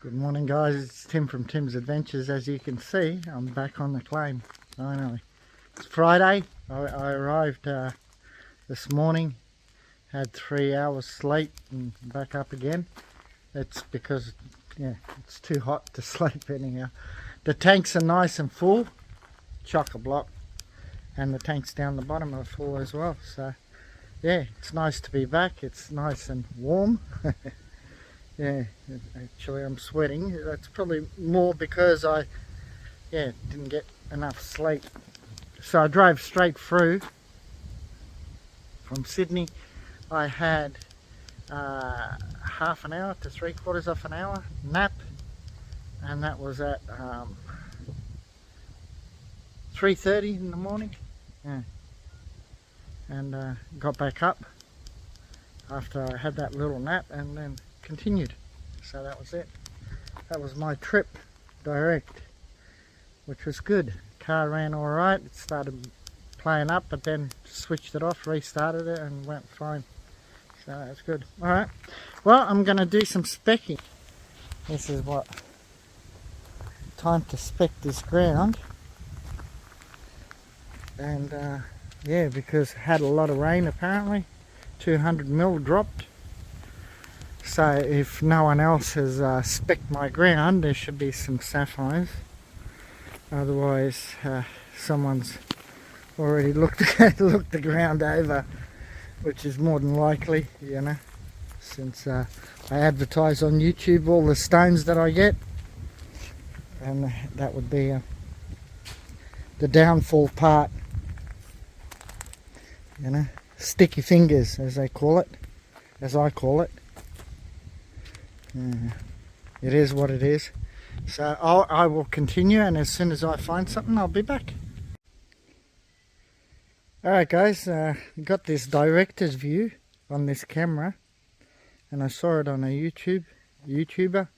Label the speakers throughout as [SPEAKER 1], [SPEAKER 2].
[SPEAKER 1] Good morning guys, it's Tim from Tim's Adventures. As you can see, I'm back on the claim finally. It's Friday. I arrived this morning, had 3 hours sleep and back up again. It's because it's too hot to sleep anyhow. The tanks are nice and full, chock-a-block, and the tanks down the bottom are full as well. So yeah, it's nice to be back. It's nice and warm. Yeah, actually I'm sweating. That's probably more because I didn't get enough sleep. So I drove straight through from Sydney. I had half an hour to 3/4 of an hour nap, and that was at 3:30 in the morning. Yeah. And got back up after I had that little nap and then continued. So that was it. That was my trip direct, which was good. Car ran alright. It started playing up, but then switched it off, restarted it, and went fine. So that's good. Alright, well, I'm going to do some specking. This is what time to spec this ground. And yeah, because it had a lot of rain apparently. 200 mil dropped. So if no one else has specced my ground, there should be some sapphires. Otherwise someone's already looked the ground over, which is more than likely, you know, since I advertise on YouTube all the stones that I get, and that would be the downfall part, you know, sticky fingers as they call it, as I call it. It is what it is. So I will continue, and as soon as I find something I'll be back. Alright guys, got this director's view on this camera, and I saw it on a YouTuber,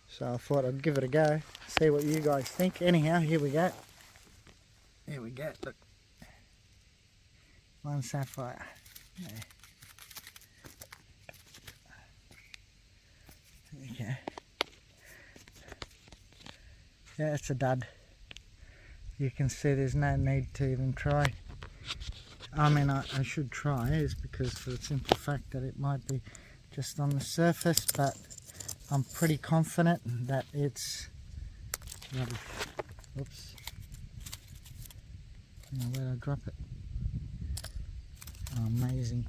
[SPEAKER 1] so I thought I'd give it a go, see what you guys think. Anyhow, here we go. Here we go, look. One sapphire. Yeah. Okay. Yeah, it's a dud. You can see there's no need to even try. I mean, I should try, is because for the simple fact that it might be just on the surface, but I'm pretty confident that it's rubbish. Oops. Now, where did I drop it? Oh, amazing.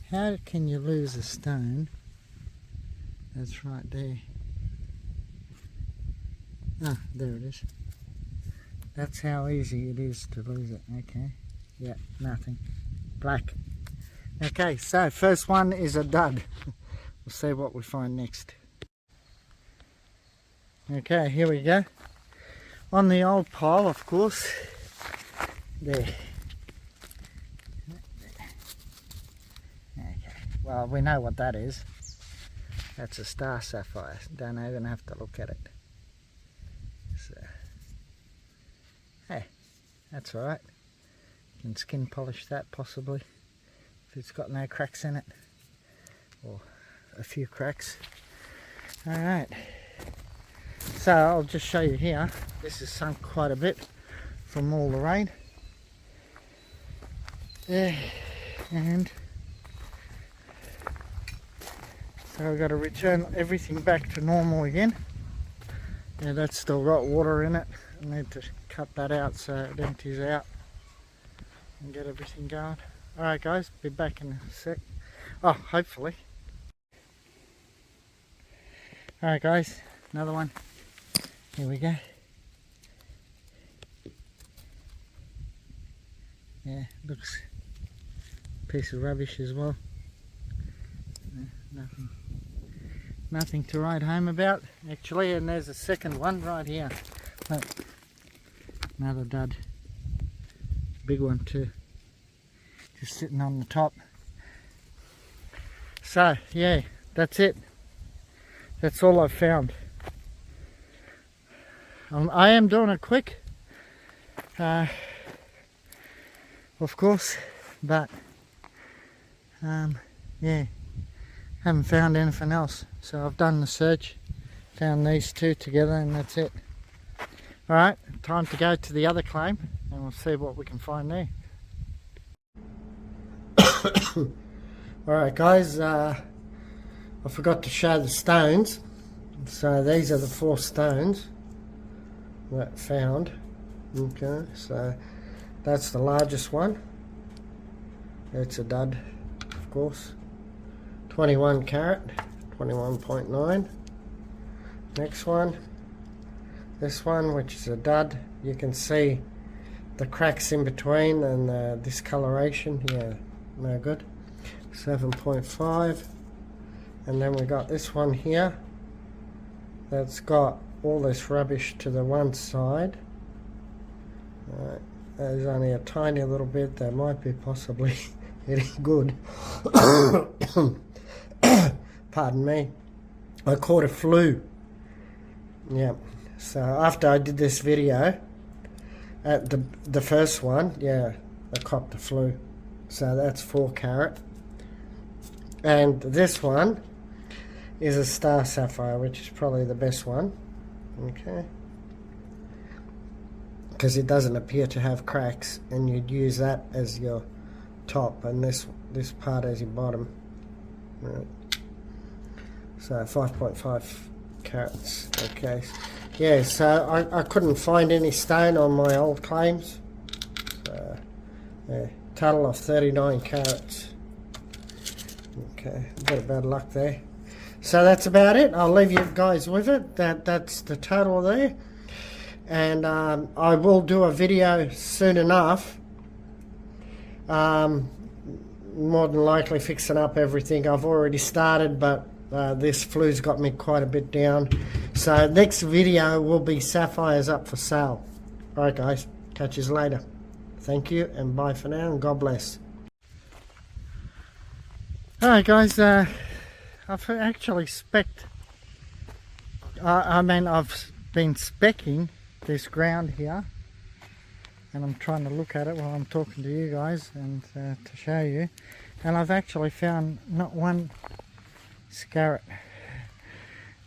[SPEAKER 1] How can you lose a stone? That's right there. Ah, there it is. That's how easy it is to lose it. Okay. Yeah, nothing. Black. Okay, so first one is a dud. We'll see what we find next. Okay, here we go. On the old pile, of course. There. Okay. Well, we know what that is. That's a star sapphire. Don't even have to look at it. So, hey, that's alright. You can skin polish that possibly, if it's got no cracks in it, or a few cracks. Alright, so I'll just show you here. This is sunk quite a bit from all the rain. Yeah, and so I've got to return everything back to normal again. Yeah, that's still got water in it. I need to cut that out so it empties out and get everything going. Alright guys, be back in a sec. Oh, hopefully. Alright guys, another one. Here we go. Yeah, looks a piece of rubbish as well. Nothing to write home about actually. And there's a second one right here. Look, another dud, big one too, just sitting on the top. So yeah, that's it. That's all I've found. I am doing it quick, of course, but yeah, haven't found anything else. So I've done the search Found these two together and that's it. Alright, time to go to the other claim and we'll see what we can find there. Alright guys, I forgot to show the stones. So these are the 4 stones that I found. Okay, so that's the largest one. It's a dud, of course. 21 carat, 21.9. Next one, this one, which is a dud. You can see the cracks in between and discoloration. Yeah, no good. 7.5. And then we got this one here that's got all this rubbish to the one side. There's only a tiny little bit that might be possibly any good. Pardon me. I caught a flu. Yeah. So after I did this video, at the first one, yeah, I copped the flu. So that's 4 carat. And this one is a star sapphire, which is probably the best one. Okay. Because it doesn't appear to have cracks, and you'd use that as your top and this part as your bottom. Right. So 5.5 carats. Okay. Yeah, so I couldn't find any stone on my old claims. So, yeah, total of 39 carats. Okay, a bit of bad luck there. So that's about it. I'll leave you guys with it. That's the total there. And I will do a video soon enough. More than likely fixing up everything. I've already started, but this flu's got me quite a bit down. So next video will be sapphires up for sale. Alright guys, catch you later. Thank you and bye for now and God bless. Alright guys, I've actually specced, I've been specking this ground here, and I'm trying to look at it while I'm talking to you guys and to show you, and I've actually found not one scarret,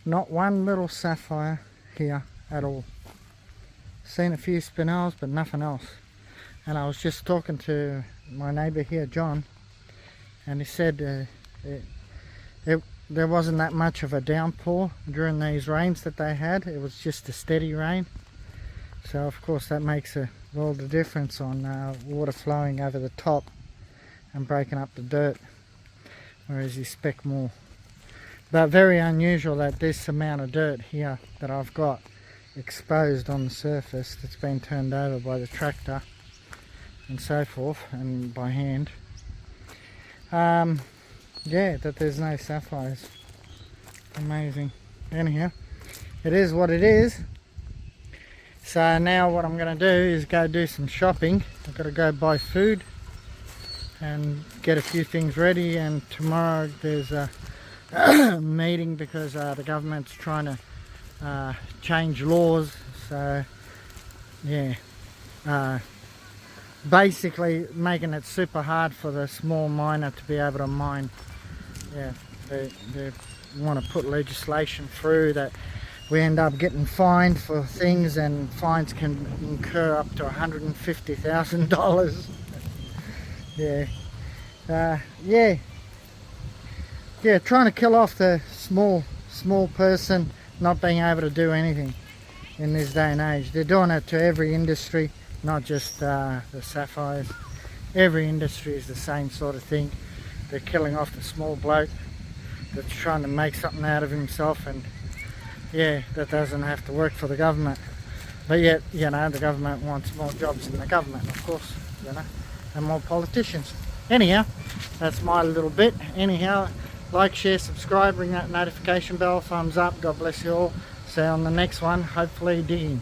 [SPEAKER 1] not one little sapphire here at all. Seen a few spinels but nothing else. And I was just talking to my neighbour here, John, and he said there wasn't that much of a downpour during these rains that they had. It was just a steady rain. So of course that makes a world of difference on water flowing over the top and breaking up the dirt, whereas you spec more. But very unusual that this amount of dirt here that I've got exposed on the surface that's been turned over by the tractor and so forth, and by hand. Yeah, that there's no sapphires. Amazing. Anyhow, it is what it is. So now what I'm going to do is go do some shopping. I've got to go buy food and get a few things ready, and tomorrow there's a meeting because the government's trying to change laws. So yeah, basically making it super hard for the small miner to be able to mine. Yeah, they want to put legislation through that we end up getting fined for things, and fines can incur up to $150,000. Yeah, trying to kill off the small person not being able to do anything in this day and age. They're doing it to every industry, not just the sapphires. Every industry is the same sort of thing. They're killing off the small bloke that's trying to make something out of himself, and yeah, that doesn't have to work for the government. But yet, you know, the government wants more jobs in the government, of course, you know, and more politicians. Anyhow, that's my little bit. Anyhow, like, share, subscribe, ring that notification bell, thumbs up. God bless you all. See you on the next one, hopefully digging.